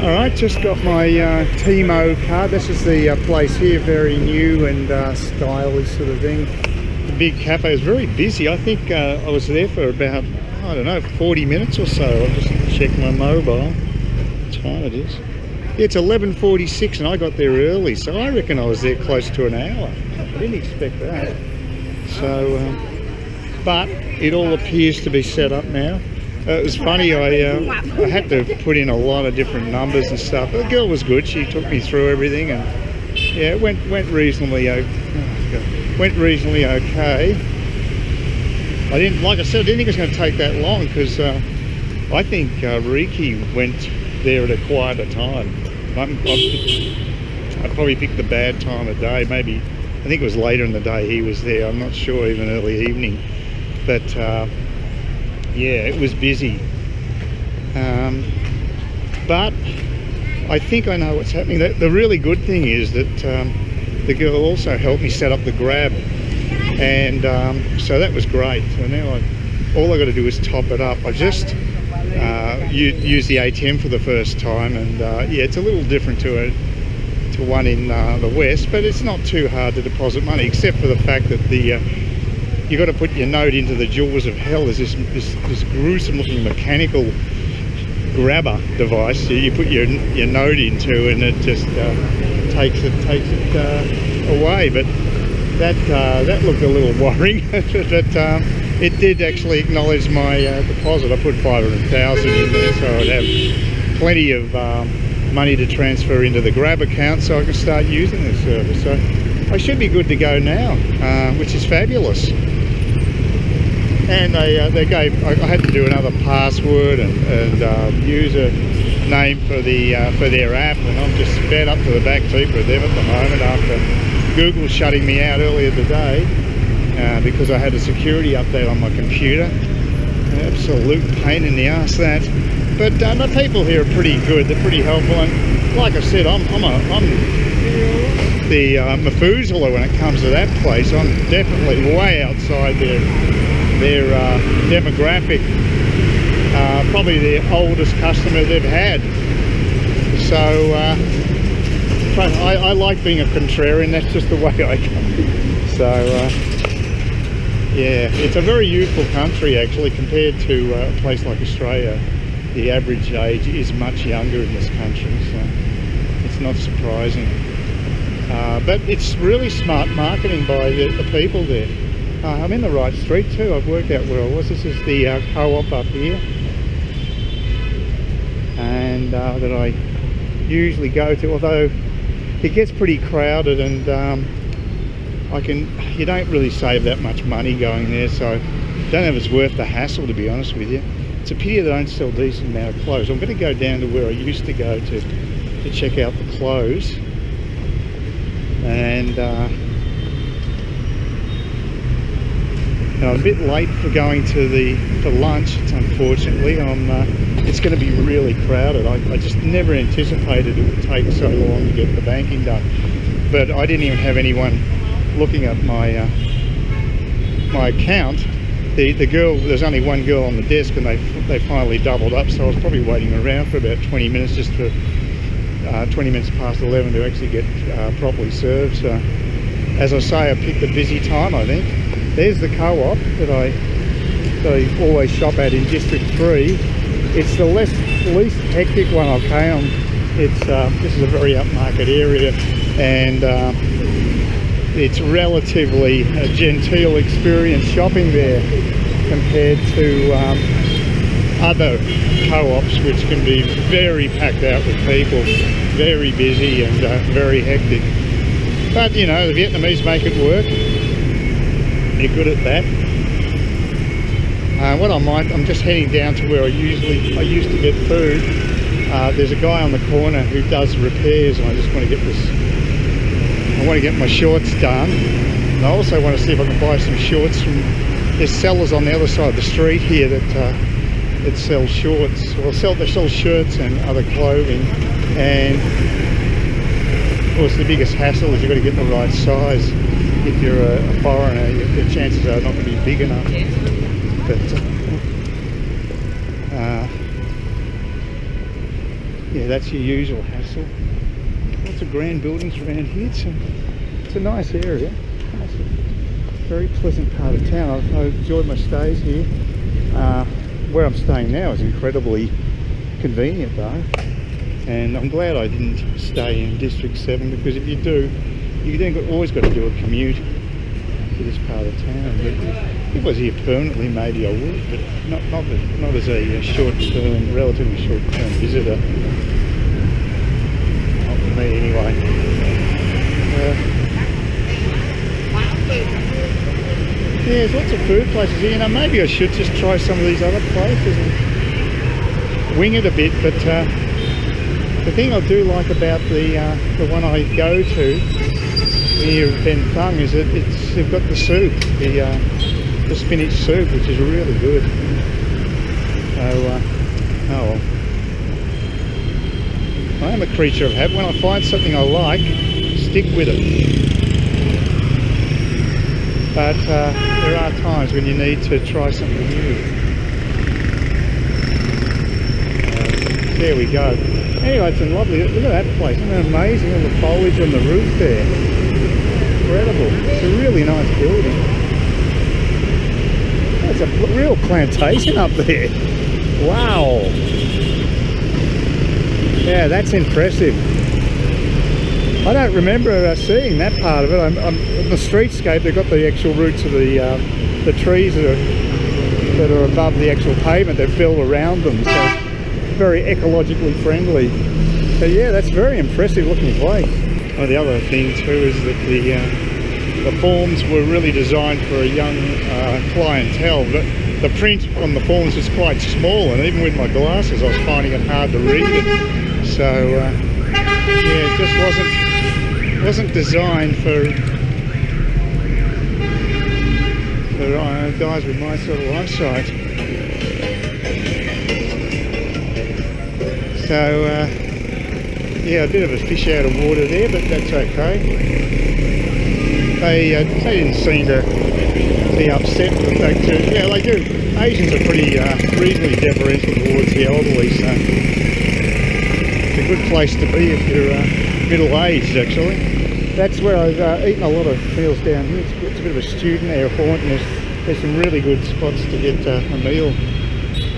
Alright, just got my Timo card. This is the place here, very new and stylish sort of thing. The big cafe is very busy. I think I was there for about, I don't know, 40 minutes or so. I'll just check my mobile. What time it is. Yeah, it's 11:46 and I got there early, so I reckon I was there close to an hour. I didn't expect that. So, but it all appears to be set up now. It was funny, I had to put in a lot of different numbers and stuff. The girl was good, she took me through everything, and yeah, it went reasonably okay. I didn't, like I said, I didn't think it was going to take that long, because I think Riki went there at a quieter time. I probably picked the bad time of day. Maybe, I think it was later in the day he was there, I'm not sure, even early evening. But yeah, it was busy, but I think I know what's happening. The really good thing is that the girl also helped me set up the Grab, and so that was great. So now all I got to do is top it up. I just used the ATM for the first time, and yeah, it's a little different to one in the West, but it's not too hard to deposit money, except for the fact that you got to put your note into the jaws of hell. There's this gruesome looking mechanical grabber device you put your note into, and it just takes it away. But that looked a little worrying. But it did actually acknowledge my deposit. I put 500,000 in there, so I'd have plenty of money to transfer into the Grab account, so I can start using the service. So I should be good to go now, which is fabulous. And I had to do another password and user name for their app, and I'm just fed up to the back teeth with them at the moment after Google shutting me out earlier today because I had a security update on my computer. An absolute pain in the ass, that. But the people here are pretty good. They're pretty helpful, and like I said, I'm the Methuselah when it comes to that place. I'm definitely way outside their demographic, probably the oldest customer they've had. So I like being a contrarian, that's just the way I go. So yeah, it's a very youthful country actually compared to a place like Australia. The average age is much younger in this country, so it's not surprising. But it's really smart marketing by the people there. I'm in the right street too. I've worked out where I was. This is the co-op up here, and that I usually go to, although it gets pretty crowded, and you don't really save that much money going there, so I don't know if it's worth the hassle, to be honest with you. It's a pity they don't sell a decent amount of clothes. I'm going to go down to where I used to go to check out the clothes, and I'm a bit late for going to for lunch. Unfortunately, it's going to be really crowded. I just never anticipated it would take so long to get the banking done. But I didn't even have anyone looking at my my account. The girl, there's only one girl on the desk, and they finally doubled up. So I was probably waiting around for about 20 minutes, just for 20 minutes past 11 to actually get properly served. So as I say, I picked a busy time, I think. There's the co-op that I always shop at in District 3. It's the least hectic one, okay? This is a very upmarket area, and it's relatively a genteel experience shopping there compared to other co-ops, which can be very packed out with people, very busy and very hectic. But you know, the Vietnamese make it work. They're good at that. I'm just heading down to where I used to get food. There's a guy on the corner who does repairs, and I just want to get I want to get my shorts done. And I also want to see if I can buy some shorts from, there's sellers on the other side of the street here that sell shorts. Well, they sell shirts and other clothing, and of course the biggest hassle is you've got to get the right size. If you're a foreigner, the chances are not going to be big enough. But yeah, that's your usual hassle. Lots of grand buildings around here. It's a nice area. It's a very pleasant part of town. I've enjoyed my stays here. Where I'm staying now is incredibly convenient though, and I'm glad I didn't stay in District 7, because if you do, you then always got to do a commute to this part of town. But if it was here permanently, maybe I would, but not as a short-term, relatively short-term visitor. Not for me anyway. Yeah, there's lots of food places here. You know, maybe I should just try some of these other places and wing it a bit. But the thing I do like about the one I go to near Ben Thung is that they've got the soup, the spinach soup, which is really good. So, oh well. I am a creature of habit. When I find something I like, stick with it. But there are times when you need to try something new. There we go. Anyway, it's a lovely, look at that place. Isn't it amazing? All the foliage on the roof there. Incredible. It's a really nice building. That's a real plantation up there. Wow. Yeah, that's impressive. I don't remember seeing that part of it. On the streetscape, they've got the actual roots of the trees that are above the actual pavement. They've built around them, so very ecologically friendly. So yeah, that's a very impressive looking place. Oh, the other thing too is that the forms were really designed for a young clientele. The print on the forms was quite small, and even with my glasses, I was finding it hard to read it. So yeah, it just wasn't designed for guys with my sort of eyesight. So yeah, a bit of a fish out of water there, but that's okay. They didn't seem to be upset with the fact that, yeah, they do. Asians are pretty reasonably deferential towards the elderly, so it's a good place to be if you're middle-aged, actually. That's where I've eaten a lot of meals down here. It's a bit of a student airport, and there's some really good spots to get a meal.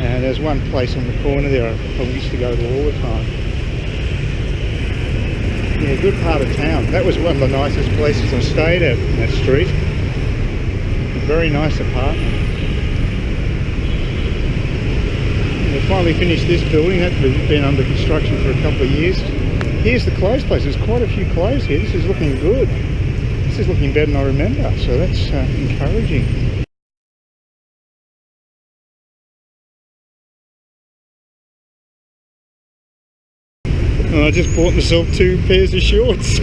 And there's one place on the corner there I used to go to all the time. Yeah, good part of town. That was one of the nicest places I stayed at in that street. A very nice apartment. And they finally finished this building. That's been under construction for a couple of years. Here's the clothes place. There's quite a few clothes here. This is looking good. This is looking better than I remember, so that's encouraging. And I just bought myself 2 pairs of shorts. So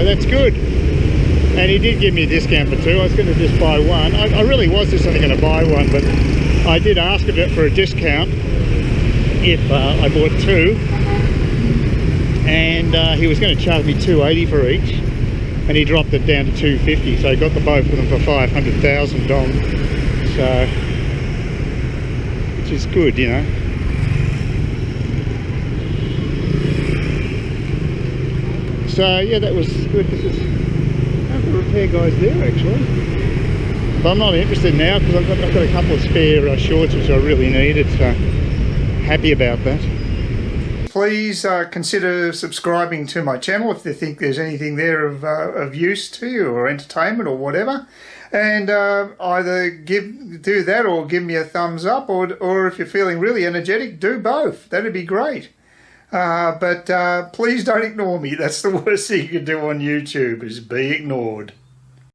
that's good. And he did give me a discount for 2. I was going to just buy one. I really was just only going to buy one, but I did ask a bit for a discount if I bought 2. And he was going to charge me $280 for each. And he dropped it down to $250. So I got the both of them for 500,000 dong. So, which is good, you know. So yeah, that was good. This is the repair guys there actually. But I'm not interested now because I've got a couple of spare shorts which I really needed. So happy about that. Please consider subscribing to my channel if you think there's anything there of use to you or entertainment or whatever. And either do that or give me a thumbs up, or if you're feeling really energetic, do both. That'd be great. But please don't ignore me. That's the worst thing you can do on YouTube, is be ignored.